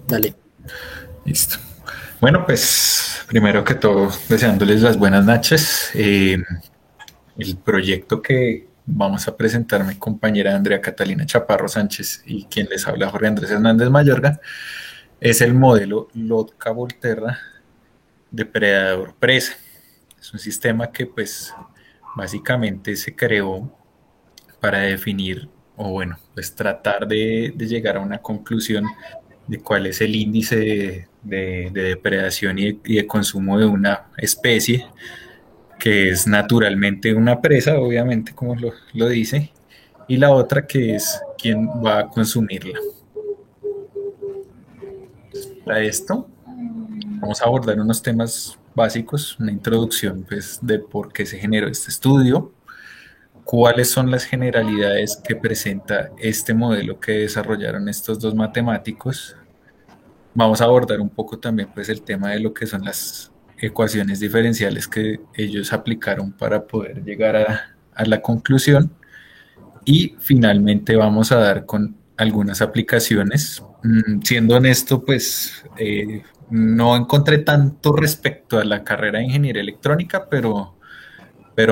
Dale. Listo. Bueno, pues primero que todo, deseándoles las buenas noches. El proyecto que vamos a presentar mi compañera Andrea Catalina Chaparro Sánchez y quien les habla Jorge Andrés Hernández Mayorga es el modelo Lotka Volterra depredador presa. Es un sistema que pues básicamente se creó para definir o bueno, pues tratar de llegar a una conclusión de cuál es el índice de depredación y de consumo de una especie que es naturalmente una presa, obviamente, como lo dice, y la otra que es quién va a consumirla. Para esto vamos a abordar unos temas básicos, una introducción pues, de por qué se generó este estudio, cuáles son las generalidades que presenta este modelo que desarrollaron estos dos matemáticos. Vamos a abordar un poco también pues el tema de lo que son las ecuaciones diferenciales que ellos aplicaron para poder llegar a la conclusión y finalmente vamos a dar con algunas aplicaciones. Siendo honesto, pues no encontré tanto respecto a la carrera de ingeniería electrónica, pero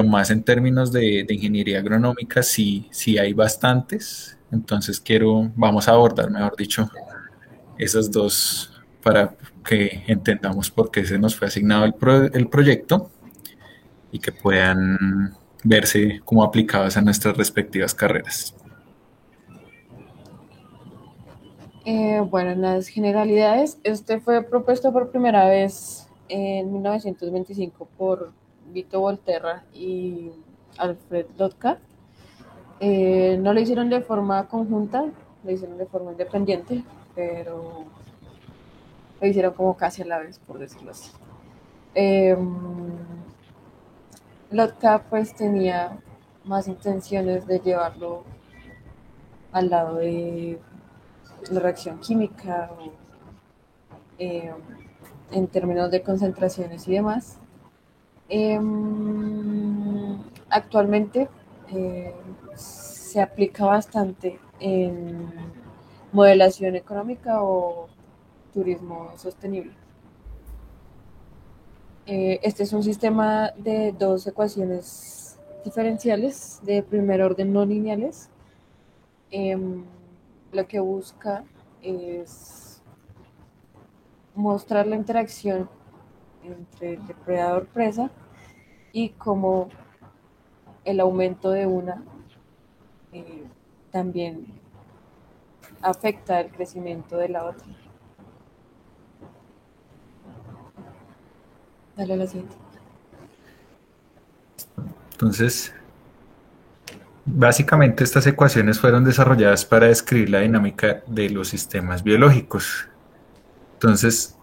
más en términos de ingeniería agronómica sí hay bastantes. Entonces vamos a abordar, mejor dicho, esas dos para que entendamos por qué se nos fue asignado el proyecto y que puedan verse como aplicadas a nuestras respectivas carreras. Bueno, en las generalidades, este fue propuesto por primera vez en 1925 por Vito Volterra y Alfred Lotka. No lo hicieron de forma conjunta, lo hicieron de forma independiente, pero lo hicieron como casi a la vez, por decirlo así. Eh, Lotka pues tenía más intenciones de llevarlo al lado de la reacción química o eh, en términos de concentraciones y demás. Eh, Actualmente se aplica bastante en modelación económica o turismo sostenible. Este es un sistema de dos ecuaciones diferenciales de primer orden no lineales. Eh, lo que busca es mostrar la interacción entre el depredador-presa y cómo el aumento de una eh, también afecta el crecimiento de la otra. Dale a la siguiente. Entonces, básicamente estas ecuaciones fueron desarrolladas para describir la dinámica de los sistemas biológicos. Entonces,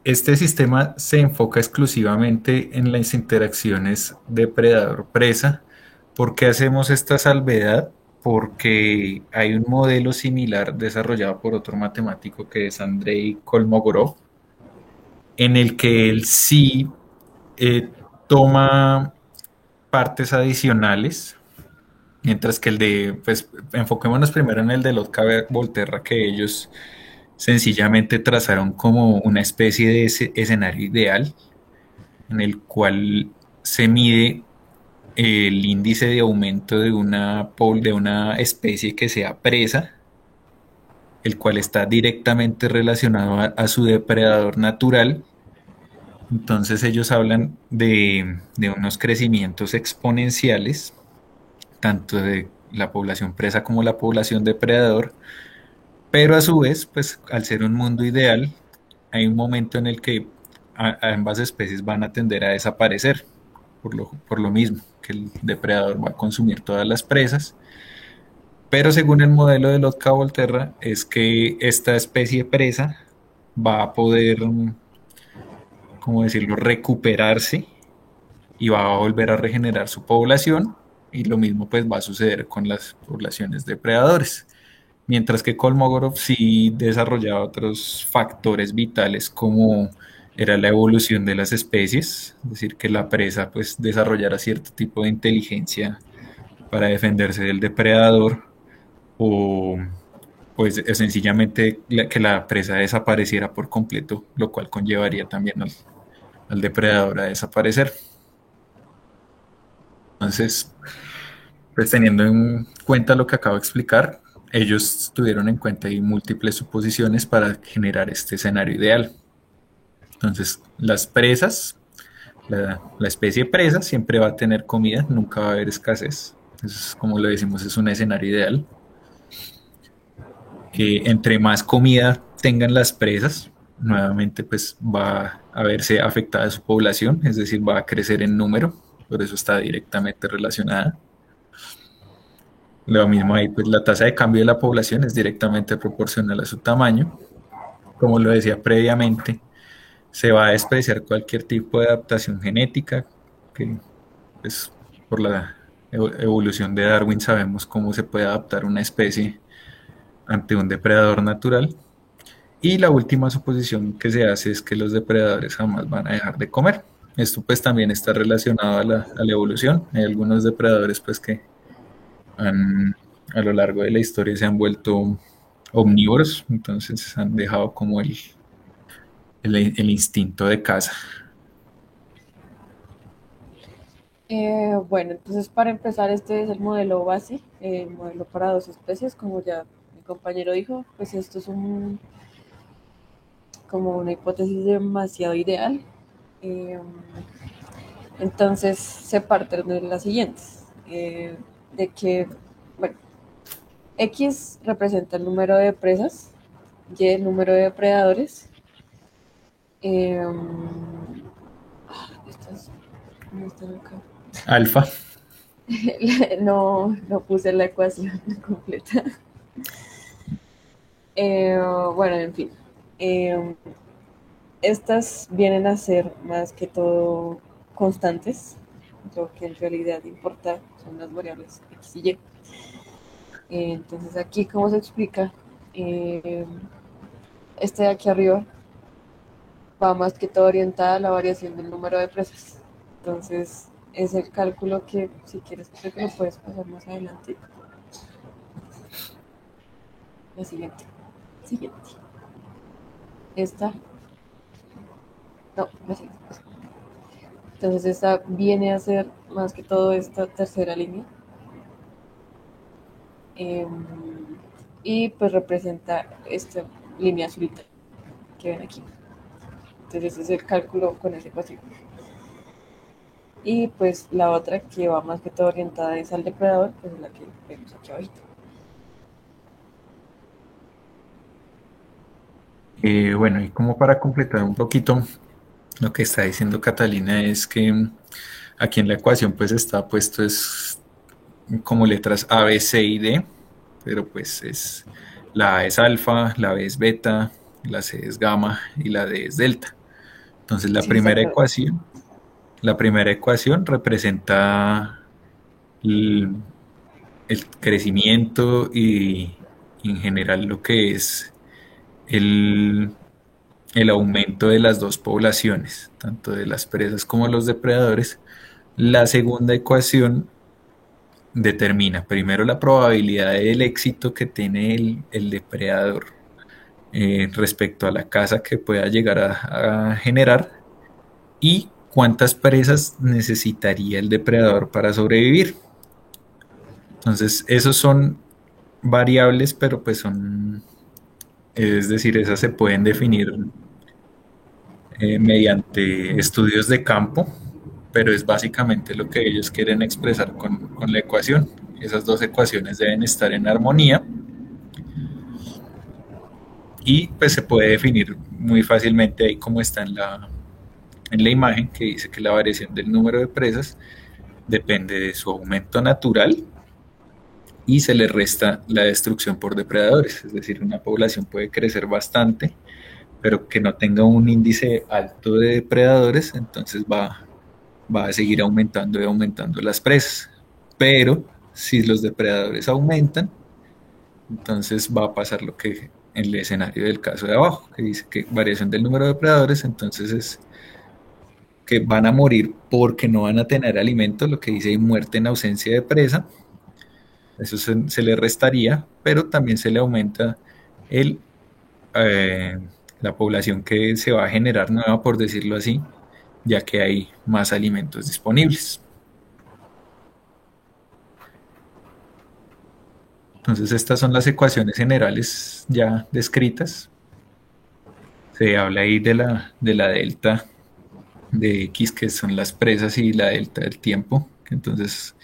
este sistema se enfoca exclusivamente en las interacciones depredador-presa. ¿Por qué hacemos esta salvedad? Porque hay un modelo similar desarrollado por otro matemático que es Andrei Kolmogorov, en el que él sí toma partes adicionales, mientras que el de, pues enfoquémonos primero en el de Lotka Volterra, que ellos sencillamente trazaron como una especie de escenario ideal en el cual se mide el índice de aumento de una especie que sea presa, el cual está directamente relacionado a su depredador natural. Entonces ellos hablan de unos crecimientos exponenciales, tanto de la población presa como la población depredador, pero a su vez, pues al ser un mundo ideal, hay un momento en el que a ambas especies van a tender a desaparecer, por lo mismo, que el depredador va a consumir todas las presas, pero según el modelo de Lotka Volterra, es que esta especie presa va a poder, ¿cómo decirlo?, recuperarse y va a volver a regenerar su población, y lo mismo pues va a suceder con las poblaciones depredadores. Mientras que Kolmogorov sí desarrollaba otros factores vitales como era la evolución de las especies, es decir, que la presa pues desarrollara cierto tipo de inteligencia para defenderse del depredador o pues sencillamente que la presa desapareciera por completo, lo cual conllevaría también al depredador a desaparecer. Entonces, pues teniendo en cuenta lo que acabo de explicar, ellos tuvieron en cuenta ahí múltiples suposiciones para generar este escenario ideal. Entonces, las presas, la especie presa siempre va a tener comida, nunca va a haber escasez. Eso es, como lo decimos, es un escenario ideal. Entre más comida tengan las presas, nuevamente pues va a verse afectada su población, es decir, va a crecer en número, por eso está directamente relacionada. Lo mismo ahí, pues la tasa de cambio de la población es directamente proporcional a su tamaño. Como lo decía previamente, se va a despreciar cualquier tipo de adaptación genética, que pues por la evolución de Darwin sabemos cómo se puede adaptar una especie ante un depredador natural. Y la última suposición que se hace es que los depredadores jamás van a dejar de comer. Esto pues también está relacionado a la evolución. Hay algunos depredadores pues que han, a lo largo de la historia se han vuelto omnívoros, entonces han dejado como el instinto de caza. Bueno, entonces para empezar, este es el modelo base, el modelo para dos especies, como ya mi compañero dijo, pues esto es como una hipótesis demasiado ideal. Eh, entonces se parten de las siguientes, de que, bueno, X representa el número de presas, Y el número de depredadores. Eh, estas, ¿cómo están acá? Alfa. No puse la ecuación completa. Bueno, en fin. Eh, Estas vienen a ser más que todo constantes. Lo que en realidad importa son las variables X y Y. Entonces aquí, ¿cómo se explica? Eh, este de aquí arriba va más que todo orientada a la variación del número de presas. Entonces es el cálculo que, si quieres, creo que lo puedes pasar más adelante. La siguiente. Siguiente. Esta. No, la siguiente. Entonces esta viene a ser más que todo esta tercera línea. Eh, y pues representa esta línea azulita que ven aquí. Entonces ese es el cálculo con esa ecuación. Y pues la otra que va más que todo orientada es al depredador, pues es la que vemos aquí abajo. Bueno, y como para completar un poquito, lo que está diciendo Catalina es que aquí en la ecuación pues está puesto es como letras A, B, C y D, pero pues es la A es alfa, la B es beta, la C es gamma y la D es delta. Entonces Sí, exacto. la primera ecuación representa el, el crecimiento y en general lo que es el, el aumento de las dos poblaciones, tanto de las presas como los depredadores. La segunda ecuación determina primero la probabilidad del éxito que tiene el depredador respecto a la caza que pueda llegar a generar y cuántas presas necesitaría el depredador para sobrevivir. Entonces, esos son variables, pero pues son, es decir, esas se pueden definir mediante estudios de campo, pero es básicamente lo que ellos quieren expresar con la ecuación. Esas dos ecuaciones deben estar en armonía y pues se puede definir muy fácilmente ahí como está en la imagen que dice que la variación del número de presas depende de su aumento natural y se le resta la destrucción por depredadores. Es decir, una población puede crecer bastante, pero que no tenga un índice alto de depredadores, entonces va a seguir aumentando y aumentando las presas. Pero si los depredadores aumentan, entonces va a pasar lo que en el escenario del caso de abajo, que dice que variación del número de depredadores, entonces es que van a morir porque no van a tener alimento, lo que dice muerte en ausencia de presa. Eso se le restaría, pero también se le aumenta el, eh, la población que se va a generar nueva, por decirlo así, ya que hay más alimentos disponibles. Entonces, estas son las ecuaciones generales ya descritas. Se habla ahí de la delta de X, que son las presas, y la delta del tiempo, que entonces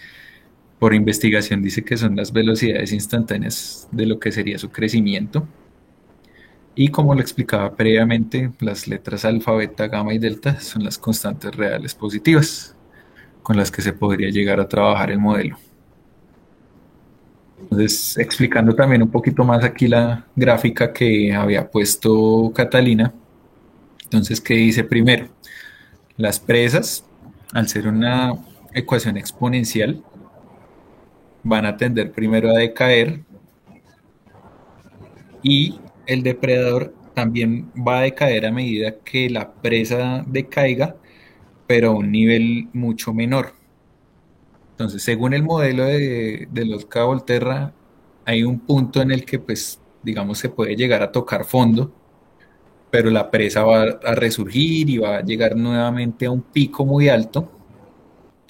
por investigación dice que son las velocidades instantáneas de lo que sería su crecimiento. Y como lo explicaba previamente, las letras alfa, beta, gamma y delta son las constantes reales positivas con las que se podría llegar a trabajar el modelo. Entonces, explicando también un poquito más aquí la gráfica que había puesto Catalina. Entonces, ¿qué dice primero? Las presas, al ser una ecuación exponencial, van a tender primero a decaer, y el depredador también va a decaer a medida que la presa decaiga, pero a un nivel mucho menor. Entonces, según el modelo de los Volterra, hay un punto en el que, pues, digamos, se puede llegar a tocar fondo, pero la presa va a resurgir y va a llegar nuevamente a un pico muy alto.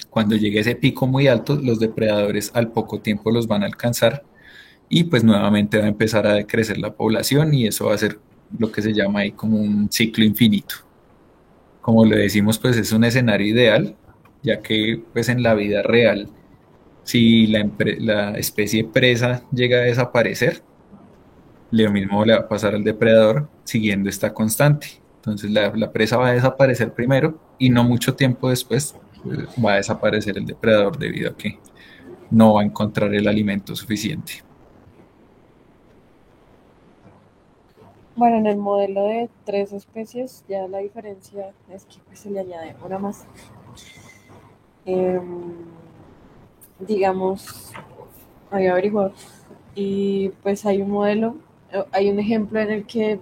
Cuando llegue a ese pico muy alto, los depredadores al poco tiempo los van a alcanzar, y pues nuevamente va a empezar a decrecer la población, y eso va a ser lo que se llama ahí como un ciclo infinito. Como le decimos, pues es un escenario ideal, ya que pues en la vida real, si la especie presa llega a desaparecer, lo mismo le va a pasar al depredador siguiendo esta constante. Entonces la presa va a desaparecer primero, y no mucho tiempo después va a desaparecer el depredador, debido a que no va a encontrar el alimento suficiente. Bueno, en el modelo de tres especies ya la diferencia es que pues, se le añade una más. Em, digamos, había averiguado y pues hay un modelo, hay un ejemplo en el que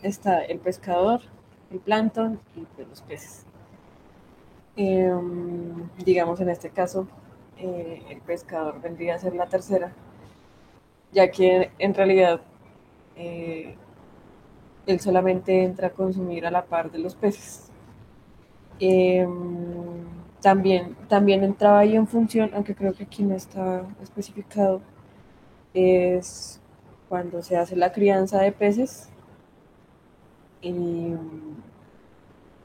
está el pescador, el plancton y pues, los peces. Digamos, en este caso, el pescador vendría a ser la tercera, ya que en realidad eh, él solamente entra a consumir a la par de los peces. Eh, también entraba ahí en función, aunque creo que aquí no está especificado, es cuando se hace la crianza de peces y,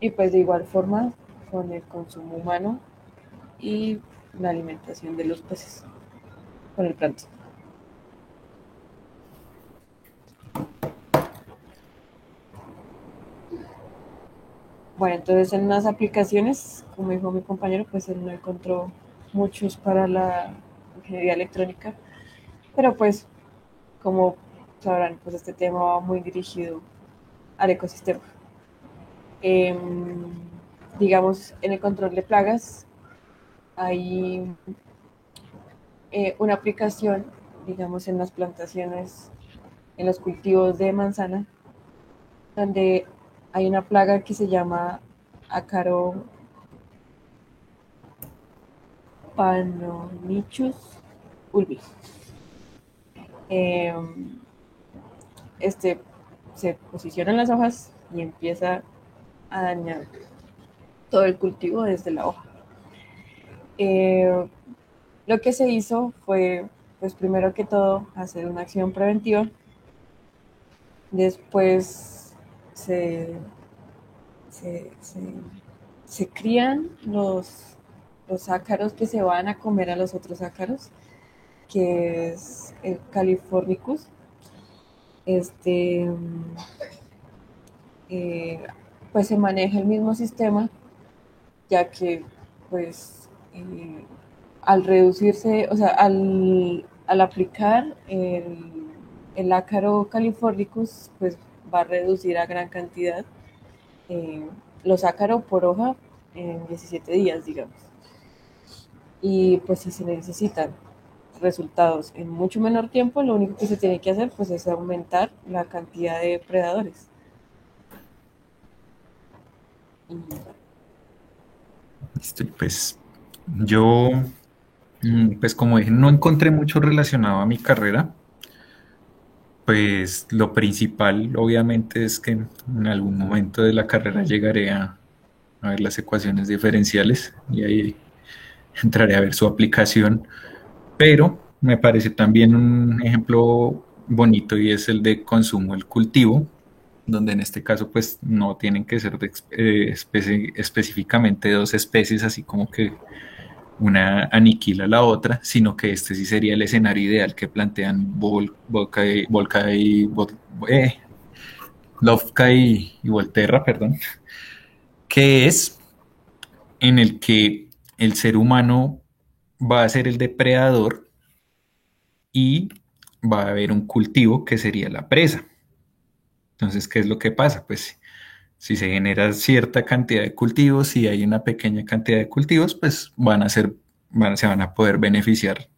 y pues de igual forma con el consumo humano y la alimentación de los peces con el plancton. Bueno, entonces en unas aplicaciones, como dijo mi compañero, pues él no encontró muchos para la ingeniería electrónica, pero pues como sabrán, pues este tema va muy dirigido al ecosistema. Eh, digamos, en el control de plagas hay una aplicación, digamos, en las plantaciones, en los cultivos de manzana, donde hay una plaga que se llama Acaro Panomichus ulmi. Eh, este se posiciona en las hojas y empieza a dañar todo el cultivo desde la hoja. Eh, lo que se hizo fue, pues primero que todo, hacer una acción preventiva. Después se, se, se, se crían los ácaros que se van a comer a los otros ácaros, que es el Californicus. Este, eh, pues se maneja el mismo sistema, ya que pues al reducirse, o sea, al aplicar el ácaro californicus, pues va a reducir a gran cantidad eh, los ácaros por hoja en 17 días, digamos. Y pues si se necesitan resultados en mucho menor tiempo, lo único que se tiene que hacer pues es aumentar la cantidad de predadores. Pues yo, pues como dije, no encontré mucho relacionado a mi carrera, Pues lo principal, obviamente, es que en algún momento de la carrera llegaré a ver las ecuaciones diferenciales y ahí entraré a ver su aplicación. Pero me parece también un ejemplo bonito y es el de consumo del cultivo, donde en este caso pues no tienen que ser específicamente dos especies, así como que una aniquila a la otra, sino que este sí sería el escenario ideal que plantean Lofka y Volterra, perdón, que es en el que el ser humano va a ser el depredador y va a haber un cultivo que sería la presa. Entonces, ¿qué es lo que pasa? Pues si se genera cierta cantidad de cultivos, si hay una pequeña cantidad de cultivos, pues se van a poder beneficiar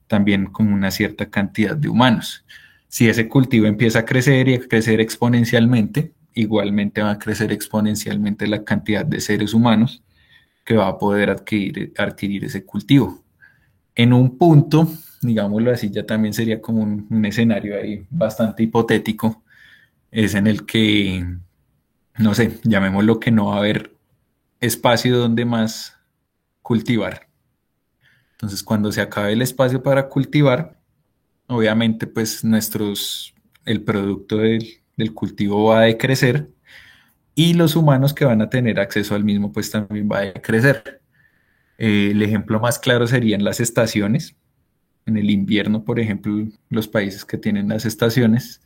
también con una cierta cantidad de humanos. Si ese cultivo empieza a crecer y a crecer exponencialmente, igualmente va a crecer exponencialmente la cantidad de seres humanos que va a poder adquirir ese cultivo. En un punto, digámoslo así, ya también sería como un escenario ahí bastante hipotético, es en el que, no sé, llamémoslo que no va a haber espacio donde más cultivar. Entonces, cuando se acabe el espacio para cultivar, obviamente, pues el producto del cultivo va a decrecer y los humanos que van a tener acceso al mismo, pues también va a decrecer. El ejemplo más claro serían las estaciones. En el invierno, por ejemplo, los países que tienen las estaciones,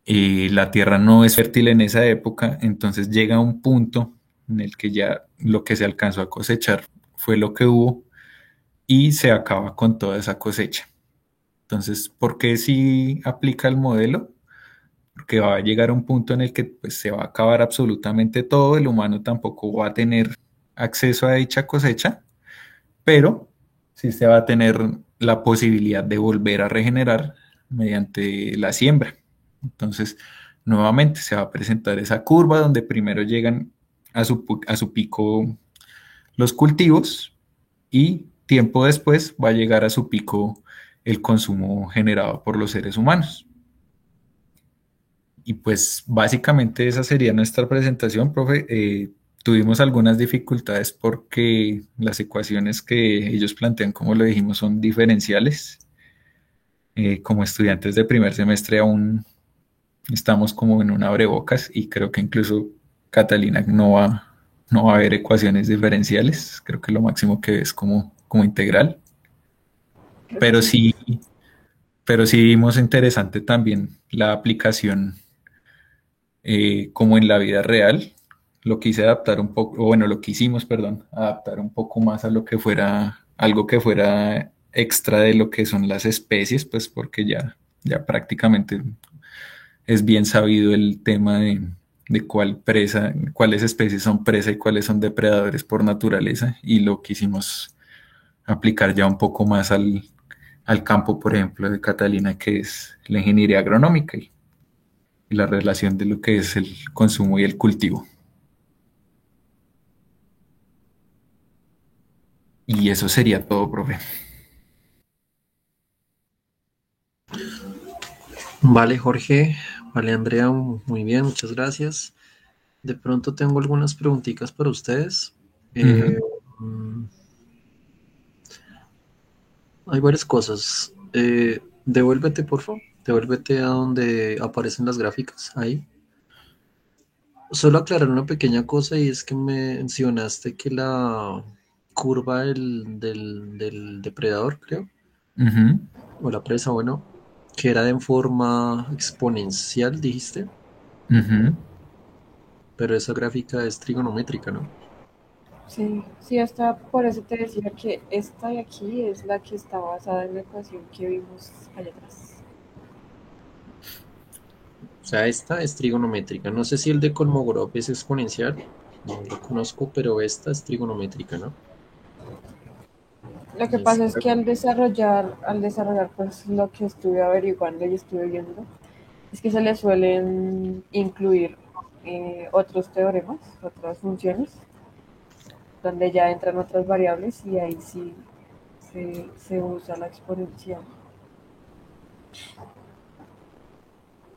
la tierra no es fértil en esa época, entonces llega un punto en el que ya lo que se alcanzó a cosechar fue lo que hubo y se acaba con toda esa cosecha. Entonces, ¿por qué si aplica el modelo? Porque va a llegar un punto en el que pues, se va a acabar absolutamente todo, el humano tampoco va a tener acceso a dicha cosecha, pero sí se va a tener la posibilidad de volver a regenerar mediante la siembra. Entonces, nuevamente se va a presentar esa curva donde primero llegan a su pico los cultivos y tiempo después va a llegar a su pico el consumo generado por los seres humanos. Y pues básicamente esa sería nuestra presentación, profe. Tuvimos algunas dificultades porque las ecuaciones que ellos plantean, como lo dijimos, son diferenciales. Como estudiantes de primer semestre aún estamos como en un abrebocas y creo que incluso Catalina no va a ver ecuaciones diferenciales. Creo que lo máximo que es como integral. Creo que Pero sí. sí, pero sí vimos interesante también la aplicación como en la vida real. Lo quise adaptar un poco, o bueno, lo que hicimos, perdón, adaptar un poco más a lo que fuera, algo que fuera extra de lo que son las especies, pues porque ya prácticamente es bien sabido el tema de cuáles especies son presa y cuáles son depredadores por naturaleza, y lo quisimos aplicar ya un poco más al campo, por ejemplo, de Catalina, que es la ingeniería agronómica y la relación de lo que es el consumo y el cultivo. Y eso sería todo, profe. Vale, Jorge, vale, Andrea, muy bien, muchas gracias. De pronto tengo algunas preguntitas para ustedes. Eh, Ujú. mm, Hay varias cosas. Devuélvete, por favor. Devuélvete a donde aparecen las gráficas. Ahí. Solo aclarar una pequeña cosa y es que mencionaste que la curva del depredador, creo, Ujú. o la presa, bueno, que era de forma exponencial, dijiste, Ujú. pero esa gráfica es trigonométrica, ¿no? Sí, sí, hasta por eso te decía que esta de aquí es la que está basada en la ecuación que vimos allá atrás. O sea, esta es trigonométrica. No sé si el de Kolmogorov es exponencial, no lo conozco, pero esta es trigonométrica, ¿no? Lo que Y esta, pasa es que al desarrollar pues lo que estuve averiguando y estuve viendo, es que se le suelen incluir otros teoremas, otras funciones, donde ya entran otras variables y ahí sí se usa la exponencial.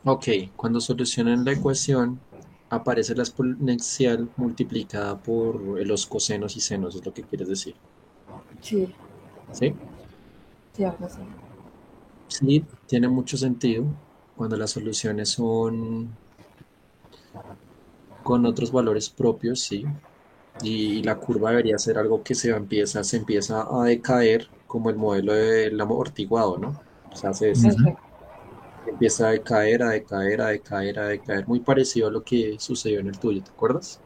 Ok, cuando solucionan la ecuación, aparece la exponencial multiplicada por los cosenos y senos, es lo que quieres decir, Sí, ¿sí? sí, algo así. Sí, tiene mucho sentido cuando las soluciones son con otros valores propios, sí. Y la curva debería ser algo que se empieza a decaer como el modelo del amortiguado, ¿no? O sea, Ujú. Exacto. empieza a decaer, a decaer, a decaer, a decaer, muy parecido a lo que sucedió en el tuyo, ¿te acuerdas?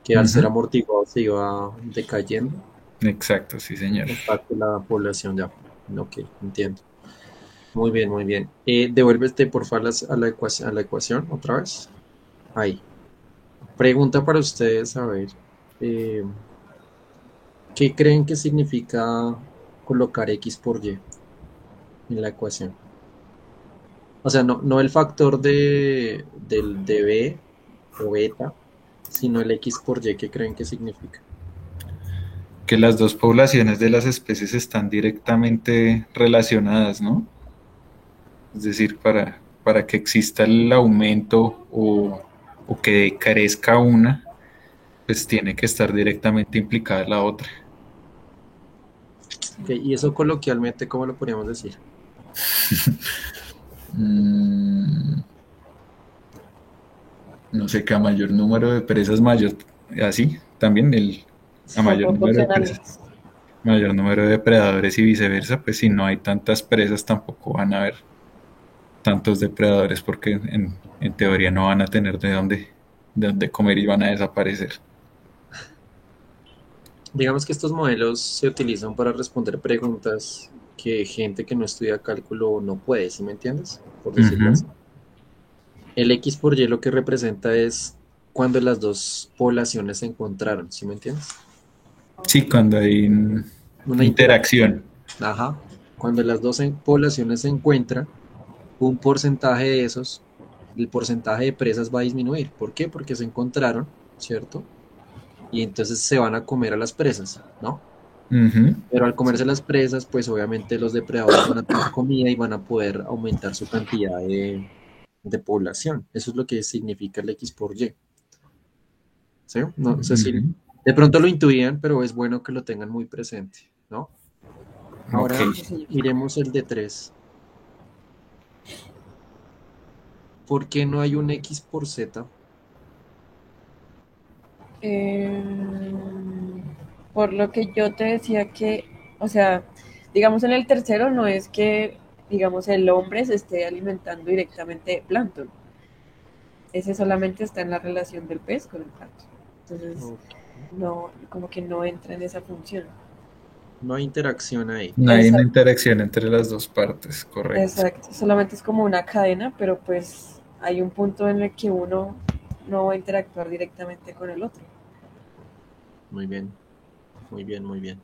Que al ser Ujú. amortiguado se iba decayendo Exacto, sí, señor. hasta que la población ya. Ok, entiendo. Muy bien, muy bien. Devuélvete por favor a la ecuación otra vez. Ahí. Pregunta para ustedes, a ver. eh, ¿Qué creen que significa colocar X por Y en la ecuación? O sea, no el factor de B o beta, sino el X por Y, ¿qué creen que significa? Que las dos poblaciones de las especies están directamente relacionadas, ¿no? Es decir, para que exista el aumento o que decrezca una, pues tiene que estar directamente implicada la otra. Ok, y eso coloquialmente, ¿cómo lo podríamos decir? Mm, no sé, que a mayor número de presas, mayor, así, también a Son mayor número de presas, proporcionales. mayor número de depredadores y viceversa, pues si no hay tantas presas tampoco van a haber tantos depredadores porque en teoría no van a tener de dónde comer y van a desaparecer. Digamos que estos modelos se utilizan para responder preguntas que gente que no estudia cálculo no puede, ¿sí me entiendes? Por decirlo Ujú. así. El X por Y lo que representa es cuando las dos poblaciones se encontraron, ¿sí me entiendes? Sí, cuando hay Una interacción. interacción. Ajá. Cuando las dos poblaciones se encuentran, un porcentaje de esos, el porcentaje de presas va a disminuir. ¿Por qué? Porque se encontraron, ¿cierto? Y entonces se van a comer a las presas, ¿no? Ujú. Pero al comerse las presas, pues obviamente los depredadores van a tener comida y van a poder aumentar su cantidad de población. Eso es lo que significa el X por Y. ¿Sí? No sé si Ujú. de pronto lo intuían, pero es bueno que lo tengan muy presente, ¿no? Ok. Ahora Sí, señor. miremos el de 3. ¿Por qué no hay un X por Z? Eh, por lo que yo te decía que, o sea, digamos en el tercero no es que, digamos, el hombre se esté alimentando directamente de plancton. Ese solamente está en la relación del pez con el plancton. Entonces, Ok. no, como que no entra en esa función. No hay interacción ahí. No hay una Exacto, interacción entre las dos partes, correcto. exacto. Solamente es como una cadena, pero pues hay un punto en el que uno no va a interactuar directamente con el otro. Muy bien, muy bien, muy bien.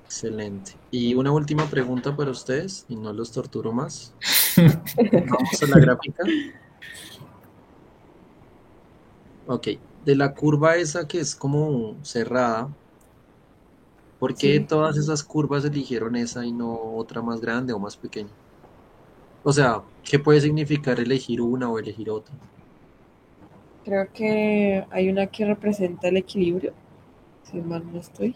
Excelente. Y una última pregunta para ustedes, y no los torturo más. Vamos a la gráfica. Ok, de la curva esa que es como cerrada, ¿por qué Sí, todas esas curvas eligieron esa y no otra más grande o más pequeña? O sea, ¿qué puede significar elegir una o elegir otra? creo que hay una que representa el equilibrio, si mal no estoy.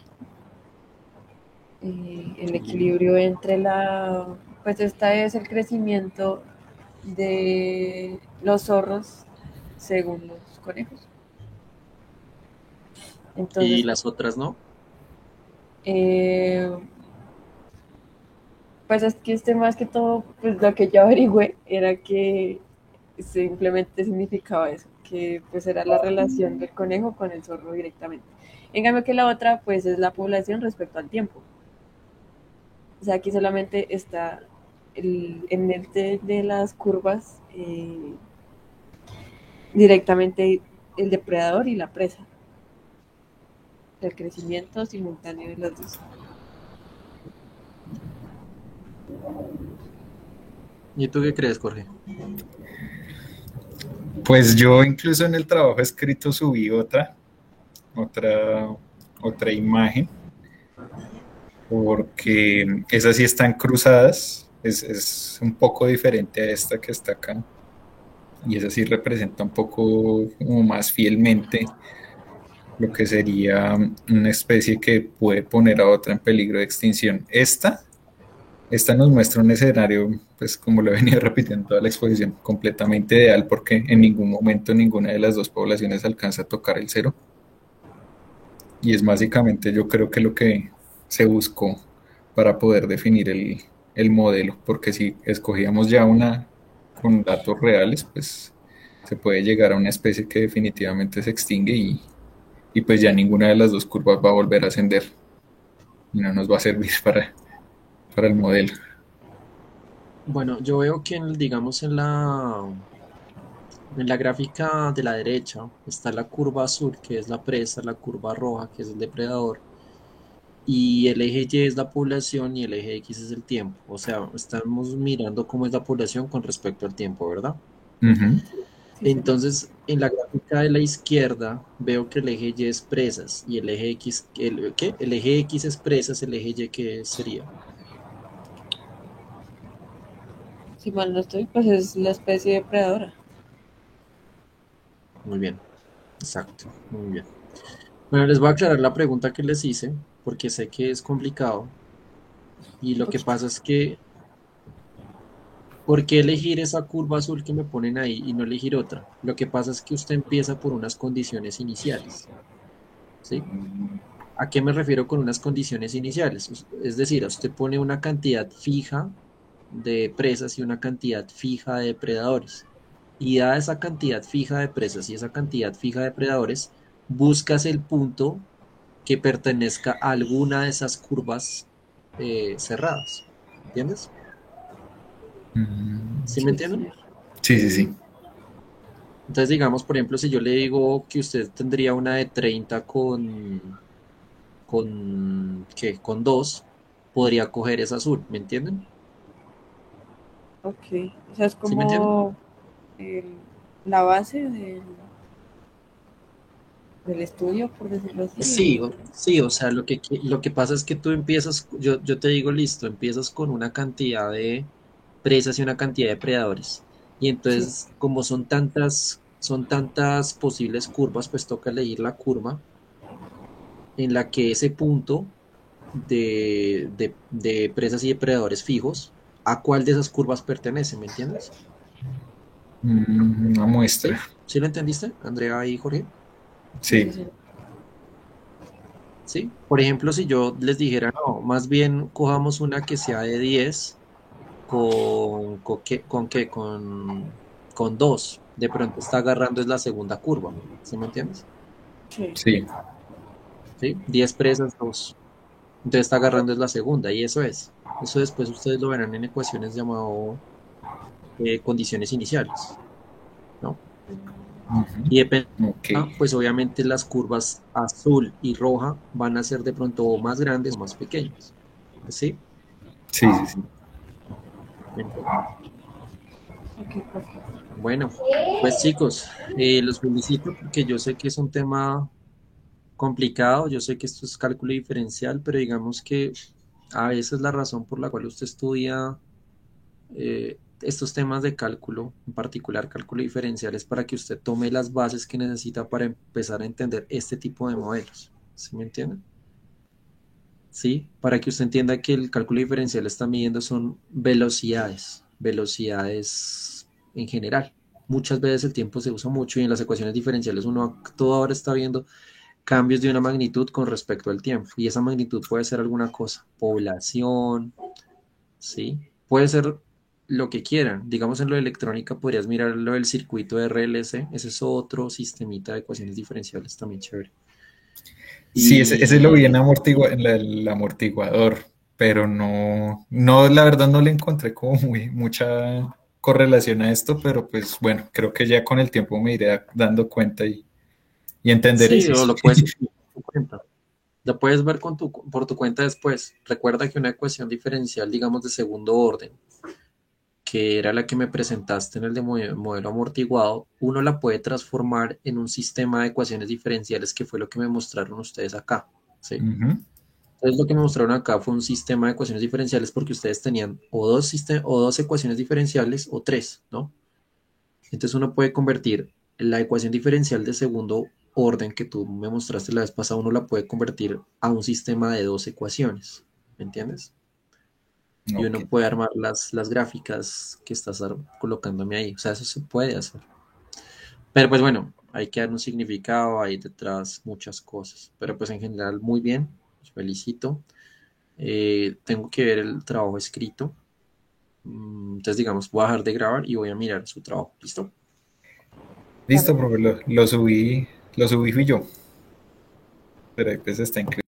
El Sí. equilibrio entre pues esta es el crecimiento de los zorros según los conejos. Y Entonces, las otras no. eh, pues es que más que todo, pues lo que yo averigüé era que simplemente significaba eso, que pues era la relación del conejo con el zorro directamente. En cambio que la otra, pues es la población respecto al tiempo. O sea, aquí solamente está en el de las curvas directamente el depredador y la presa, el crecimiento simultáneo de las dos. ¿Y tú qué crees, Jorge? Pues yo incluso en el trabajo escrito subí otra, otra imagen, porque esas sí están cruzadas, es un poco diferente a esta que está acá. y esa sí representa un poco como más fielmente lo que sería una especie que puede poner a otra en peligro de extinción. Esta nos muestra un escenario, pues como lo he venido repitiendo toda la exposición, completamente ideal porque en ningún momento ninguna de las dos poblaciones alcanza a tocar el cero. Y es básicamente yo creo que lo que se buscó para poder definir el modelo, porque si escogíamos ya una con datos reales, pues se puede llegar a una especie que definitivamente se extingue y pues ya ninguna de las dos curvas va a volver a ascender y no nos va a servir para el modelo. Bueno, yo veo que digamos en la gráfica de la derecha está la curva azul, que es la presa, la curva roja, que es el depredador, y el eje Y es la población y el eje X es el tiempo. O sea, estamos mirando cómo es la población con respecto al tiempo, ¿verdad? Ujú. Sí, sí. Entonces, en la gráfica de la izquierda veo que el eje Y es presas y el eje X, ¿qué? El eje X es presas, el eje Y ¿qué sería? Si mal no estoy, pues es la especie depredadora. Muy bien, exacto, muy bien. Bueno, les voy a aclarar la pregunta que les hice, porque sé que es complicado. Y Un lo que poquito. pasa es que, ¿por qué elegir esa curva azul que me ponen ahí y no elegir otra? Lo que pasa es que usted empieza por unas condiciones iniciales, ¿sí? ¿A qué me refiero con unas condiciones iniciales? Es decir, usted pone una cantidad fija de presas y una cantidad fija de depredadores. Y dada esa cantidad fija de presas y esa cantidad fija de depredadores, buscas el punto que pertenezca a alguna de esas curvas cerradas. ¿Entiendes? ¿Sí me Sí, entienden? señor. Sí, sí, sí. Entonces, digamos, por ejemplo, si yo le digo que usted tendría una de 30 ¿qué? Con 2 podría coger esa azul, ¿me entienden? Ok. O sea, es ¿Sí me entienden? como la base del estudio, por decirlo así. Sí, sí, o sea, lo que pasa es que tú empiezas, yo te digo, listo, empiezas con una cantidad de presas y una cantidad de predadores. Y Sí. entonces, como son tantas posibles curvas, pues toca elegir la curva en la que ese punto de presas y depredadores fijos, ¿a cuál de esas curvas pertenece? ¿Me entiendes? Una muestra. ¿Sí? ¿Sí lo entendiste, Andrea y Jorge? Sí, sí, Sí. sí. ¿Sí? Por ejemplo, si yo les dijera, no, más bien cojamos una que sea de 10 con qué, con 2. De pronto está agarrando es la segunda curva. ¿Sí me entiendes? Sí. Sí. ¿Sí? 10 presas, 2. Entonces está agarrando es la segunda y eso es. Eso después ustedes lo verán en ecuaciones llamado condiciones iniciales, ¿no? Y depende, Ok. pues obviamente las curvas azul y roja van a ser de pronto o más grandes o más pequeñas. ¿Sí? Sí, sí, sí. Ok, perfecto. Bueno, pues chicos, los felicito porque yo sé que es un tema complicado, yo sé que esto es cálculo diferencial, pero digamos que a veces la razón por la cual usted estudia estos temas de cálculo, en particular cálculo diferencial, es para que usted tome las bases que necesita para empezar a entender este tipo de modelos. ¿Sí me entienden? Sí, para que usted entienda que el cálculo diferencial está midiendo son velocidades, velocidades en general. Muchas veces el tiempo se usa mucho y en las ecuaciones diferenciales uno todo ahora está viendo cambios de una magnitud con respecto al tiempo y esa magnitud puede ser alguna cosa, población, ¿sí? Puede ser lo que quieran. Digamos en lo de electrónica podrías mirar lo del circuito de RLC, ese es otro sistemita de ecuaciones diferenciales también chévere. Sí, ese lo vi en, Y en el amortiguador, pero no, la verdad no le encontré como mucha correlación a esto, pero pues bueno, creo que ya con el tiempo me iré dando cuenta y entenderé sí, si o sí. lo puedes ver por tu cuenta. Lo puedes ver por tu cuenta después. Recuerda que una ecuación diferencial, digamos, de segundo orden, que era la que me presentaste en el de modelo amortiguado, uno la puede transformar en un sistema de ecuaciones diferenciales, que fue lo que me mostraron ustedes acá, ¿sí? Ujú. Entonces lo que me mostraron acá fue un sistema de ecuaciones diferenciales porque ustedes tenían o dos ecuaciones diferenciales o tres, ¿no? Entonces uno puede convertir la ecuación diferencial de segundo orden que tú me mostraste la vez pasada, uno la puede convertir a un sistema de dos ecuaciones, ¿me entiendes? Y Ok. uno puede armar las gráficas que estás colocándome ahí. O sea, eso se puede hacer. Pero pues bueno, hay que dar un significado, hay detrás muchas cosas. Pero pues en general muy bien, los felicito. Tengo que ver el trabajo escrito. Entonces digamos, voy a dejar de grabar y voy a mirar su trabajo. ¿Listo? Listo, profe, lo subí fui yo, pero ahí pues está increíble.